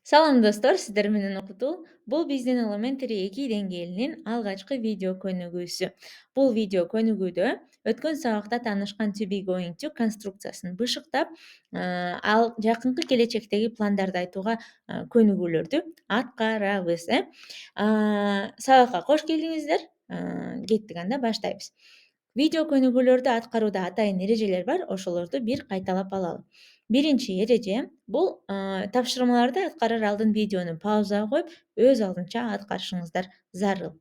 Салам достор, сиздер менен Окутул. Бул биздин Elementary 2 деңгээлинин алгачкы видео көнүгүүсү. Бул видео көнүгүүдө өткөн сабакта таанышкан to be going to конструкциясын бышыктап, ал жакынкы келечектеги пландарды айтууга көнүгүүлөрдү аткарабыз. Сабакка кош келиңиздер. Кеттик, анда баштайбыз. Видео көнүгүүлөрдү аткарууда атайын эрежелер бар, ошолорду бир кайталап алалы. Биринчи эреже бул тапшырмаларды аткарар алдын видеону паузага коюп, өз алдынча аткарышыңыздар зарыл.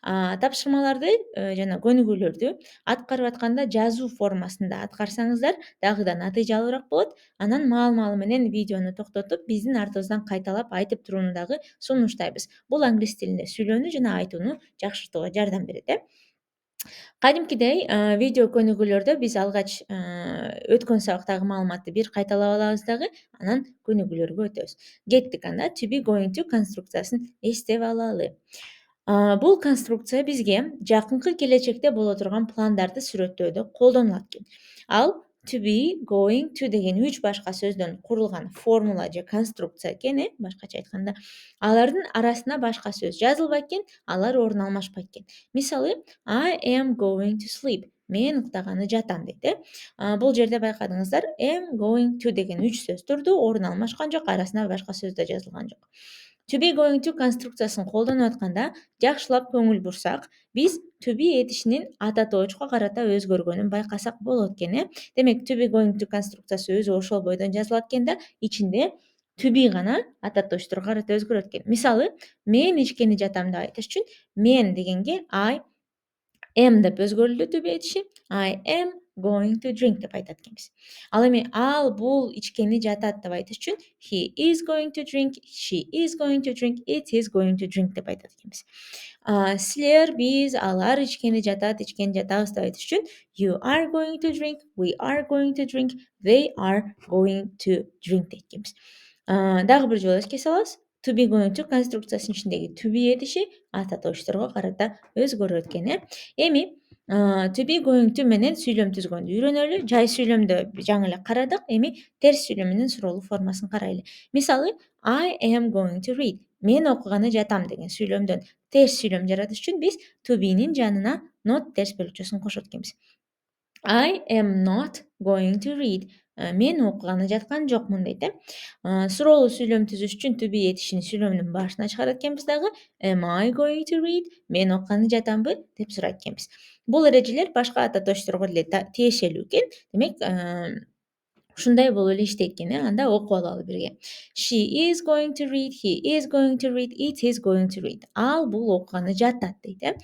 Тапшырмаларды жана көнүгүүлөрдү аткарып атканда жазуу формасында аткарсаңыздар дагы да натыйжалуураак болот. Анан маал-маалы менен видеону токтотуп, биздин артыбыздан кайталап айтып турууну дагы сунуштайбыз. Бул англис тилинде сүйлөөнү жана айтууну жакшыртууга жардам берет. Кадимкидей видео көнүгүүлөрдө биз алгач өткөн сабактагы маалыматты бир кайталап алабыз дагы, анан көнүгүүлөргө өтөбүз. Кеттик, анда to be going to конструкциясын эстеп алалы. Бул конструкция бизге жакынкы келечекте боло турган пландарды сүрөттөөдө колдонулат экен. Ал to be going to деген 3 башка сөздөн курулган формула же конструкция экен, башкача айтканда. Алардын арасына башка сөз жазылбайт экен, алар орун алмашпайт экен. Мисалы, I am going to sleep. Мен уктаганы жатам дейт. Бул жерде байкадыңыздар, am going to деген 3 сөз турду, орун алмашкан жок, арасына башка сөз да жазылган жок. To be going to конструкциясын колдонуп атканда жакшылап көңүл бурсак, биз to be этишинин ата тоочко карата өзгөргөнүн байкасак болот экен. Демек, to be going to конструкциясы өзү ошол бойдон жазылат экен да, ичинде to be гана ата точторго карата өзгөрөт экен. Мисалы, мен ичкени жатам деп айтыш үчүн мен дегенге I am деп өзгөрүлдү to be этиши. I am going to drink деп айтат экенбиз. Ал эми ал бул ичкени жатат деп айтыш үчүн he is going to drink, she is going to drink, it is going to drink деп айтат экенбиз. Силер, биз, алар ичкени жатат, ичкен жатабыз деп айтыш үчүн you are going to drink, we are going to drink, they are going to drink дейт экенбиз. Дагы бир жолу эске салабыз. To be going to конструкциясынын ичиндеги to be этиши ата точторго карата өзгөрөт экен. Эми to be going to менен сүйлөм түзгөндү үйрөнөлү. Жай сүйлөмдө жаңы эле карадык. Эми терс сүйлөм менен суроолуу формасын карайлы. Мисалы, I am going to read. Мен окуганы жатам деген сүйлөмдөн терс сүйлөм жаратыш үчүн биз to be'нин жанына not терс белгичөсүн кошот экенбиз. I am not going to read. Мен окуганы жаткан жокмун дейт. Суроолуу сүйлөм түзүш үчүн to be этишин сүйлөмдүн башына чыгарат экенбиз дагы. Am I going to read? Мен окуганы жатамбы деп сурайт экенбиз. Бул эрежелер башка ата точторго деле тиешелүү экен. Демек, ушундай болуп эле иштейт экен. Анда окуп алалы бирге. She is going to read, he is going to read, it is going to read. Ал бул окуганы жатат дейт.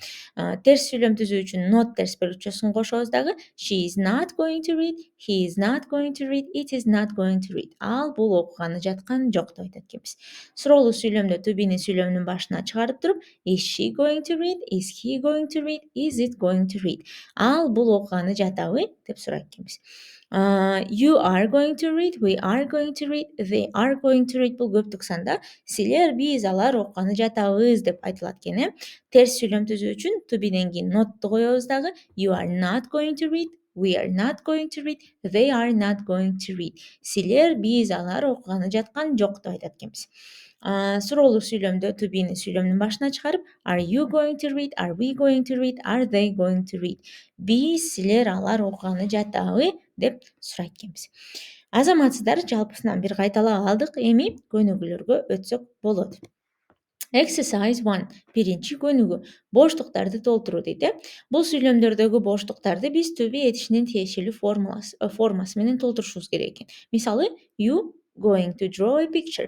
Терс сүйлөм түзүү үчүн not терс белгичөсүн кошобуз дагы. She is not going to read, he is not going to read, it is not going to read. Ал бул окуганы жаткан жок деп айтат экенбиз. Суроолуу сүйлөмдө to be'ни сүйлөмдүн башына чыгарып туруп, is she going to read, is he going to read, is it going to read. Ал бул окуганы жатабы деп сурайт экенбиз. You are going to read, we are going to read, they are going to read. Бул көптүк санда силер, биз, алар окуганы жатабыз деп айтылат экен. Терс сүйлөм түзүү үчүн to be'ден кийин not'ту коебуз дагы. You are not going to read, we are not going to read, they are not going to read. Силер, биз, алар окуганы жаткан жок деп айтат экенбиз. Суроолуу сүйлөмдө to be'ни сүйлөмдүн башына чыгарып, are you going to read, are we going to read, are they going to read. Биз, силер, алар окуганы жатабы деп сурайт экенбиз. Азаматсыздар, жалпысынан бир кайталап алдык. Эми көнүгүүлөргө өтсөк болот. Exercise 1. Биринчи көнүгүү. Боштуктарды толтуруу дейт. Бул сүйлөмдөрдөгү боштуктарды биз to be этишинин тиешелүү формасы менен толтурушубуз керек экен. Мисалы, you going to draw a picture.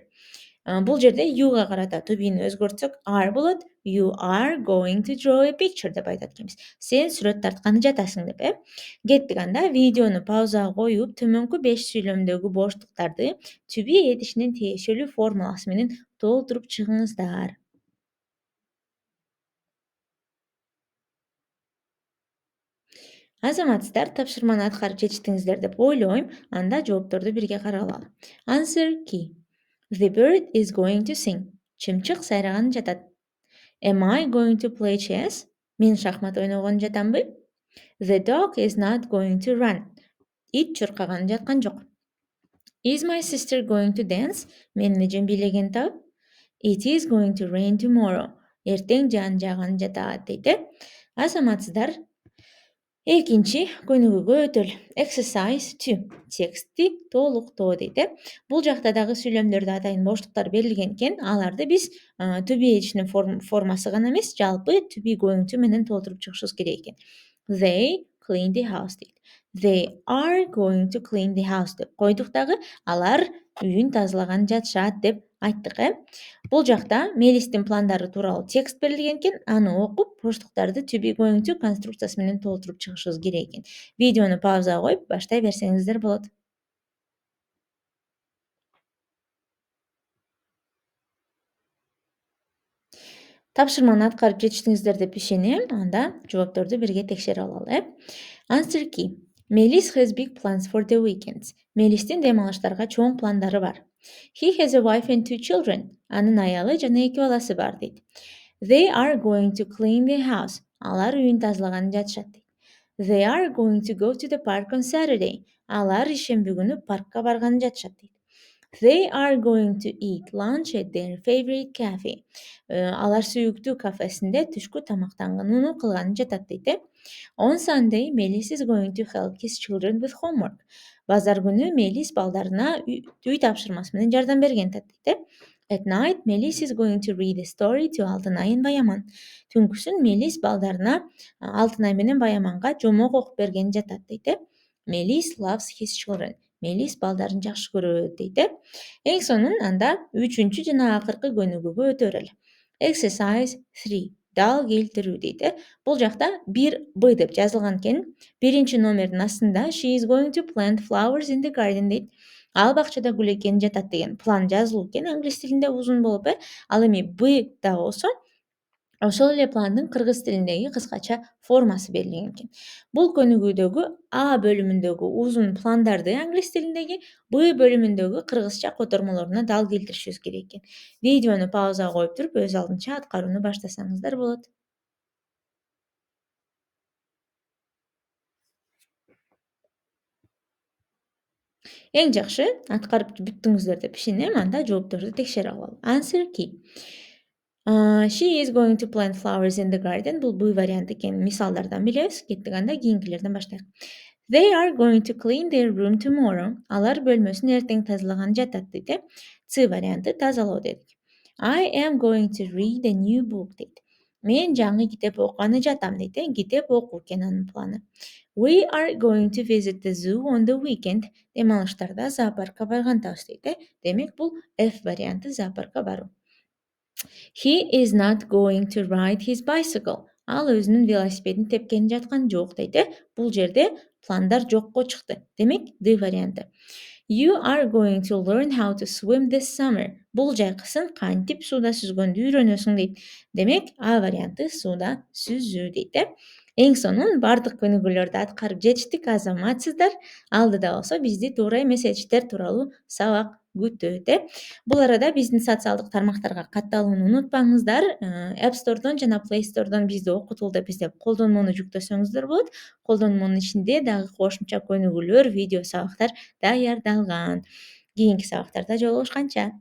Бул жерде you'га карата to be'ни өзгөртсөк are болот. You are going to draw a picture деп айтат экенбиз. Сен сүрөт тартканы жатасың деп. Кеттик, анда видеону паузага коюп, төмөнкү 5 сүйлөмдөгү боштуктарды to be этишинин тиешелүү формуласы менен толтуруп чыгыңыздар. Азаматсыздар, тапшырманы аткарып жетиштиңиздер деп ойлойм. Анда жоопторду бирге каралалы. Answer key. The bird is going to sing. Чымчык сайраганы жатат. Am I going to play chess? Мен шахмат ойногону жатамбы? The dog is not going to run. Ит чуркаганы жаткан жок. Is my sister going to dance? Менин эжем бийлеген атабы? It is going to rain tomorrow. Эртең жаан жааган жатат дейт Азаматсыздар. Экинчи көнүгүүгө өтөлү. Exercise 2. Текстти толуктоо дейт Бул жакта дагы сүйлөмдөрдө атайын боштуктар берилген экен. Аларды биз to be ичинин формасы гана эмес, жалпы to be going to менен толтуруп чыгышыбыз керек экен. They clean the house дейт. They are going to clean the house деп койдук дагы. Алар үйүн тазалаган жатышат деп айттык Бул жакта Мелистин пландары тууралуу текст берилген экен. Аны окуп, боштуктарды to be going to конструкциясы менен толтуруп чыгышыбыз керек экен. Видеону паузага коюп, баштай берсеңиздер болот. Тапшырманы аткарып жетиштиңиздер деп ишенем. Анда жоопторду бирге текшерип алалы Answer key. Melis has big plans for the weekends. Мелистин дем алыштарга чоң пландары бар. He has a wife and 2 children. Анын аялы жана 2 баласы бар дейт. They are going to clean the house. Алар үйүн тазалаган жатышат дейт. They are going to go to the park on Saturday. Алар ишемби күнү паркка барган жатышат дейт. They are going to eat lunch at their favorite cafe. Алар сүйүктүү кафесинде түшкү тамактанууну кылган жатат дейт On Sunday, Melis is going to help his children with homework. Базар күнү Мелис балдарына үй тапшырмасы менен жардам берген дейт At night, Melis is going to read a story to Алтынай and Баяман. Түнкүсүн Мелис балдарына Алтынай менен Баяманга жомок окуп берген жатат дейт Melis loves his children. Мелис балдарын жакшы көрөт дейт Эң сонун анда 3-чү жана акыркы көнүгүүгө өтө берели. Exercise 3. Дал келтирүү дейт Бул жакта 1B деп жазылган экен. Биринчи номердин астында she is going to plant flowers in the garden дейт. Ал бакчада гүл эккен жатат деген план жазылуу экен англис тилинде узун болуп Ал эми B да болсо ошол эле пландын кыргыз тилиндеги кыскача формасы берилген экен. Бул көнүгүүдөгү А бөлүмүндөгү узун пландарды англис тилиндеги, Б бөлүмүндөгү кыргызча котормолоруна дал келтиришибиз керек экен. Видеону паузага коюп туруп, өз алдынча аткарууну баштасаңыздар болот. Эң жакшы аткарып бүттүңүздөр деп ишенем. Анда жоопторду текшерип алалы. Answer key. She is going to plant flowers in the garden. Бул B варианты экен. Мисалдардан билебиз. Кеттик анда кийинкилерден баштайлык. They are going to clean their room tomorrow. Алар бөлмөсүн эртең тазалаган жатат дейт C варианты тазалоо дедик. I am going to read a new book дейт. Мен жаңы китеп окуганы жатам дейт Китеп окуу экен анын планы. We are going to visit the zoo on the weekend. Дем алыштарда зоопаркка баргантабыз дейт Демек бул F варианты зоопаркка баруу. He is not going to ride his bicycle. Ал өзүнүн велосипедин тепкен жаткан жок дейт Бул жерде пландар жокко чыкты. Демек D варианты. You are going to learn how to swim this summer. Бул жайкысын кантип сууда сүзгөндү үйрөнөсүң дейт. Демек А варианты сууда сүзүү дейт Эң сонун бардык көнүгүүлөрдү аткарып жетиштик азаматсыздар. Алдыда болсо бизди туура эмес этиштер тууралуу сабак күтөт Бул арада биздин социалдык тармактарга катталууну унутпаңыздар. App Store'дон жана Play Store'дон бизди окутул деп издеп колдонмону жүктөсөңүздөр болот. Колдонмонун ичинде дагы кошумча көнүгүүлөр, видео сабактар даярдалган. Кийинки сабактарда жолугушканча.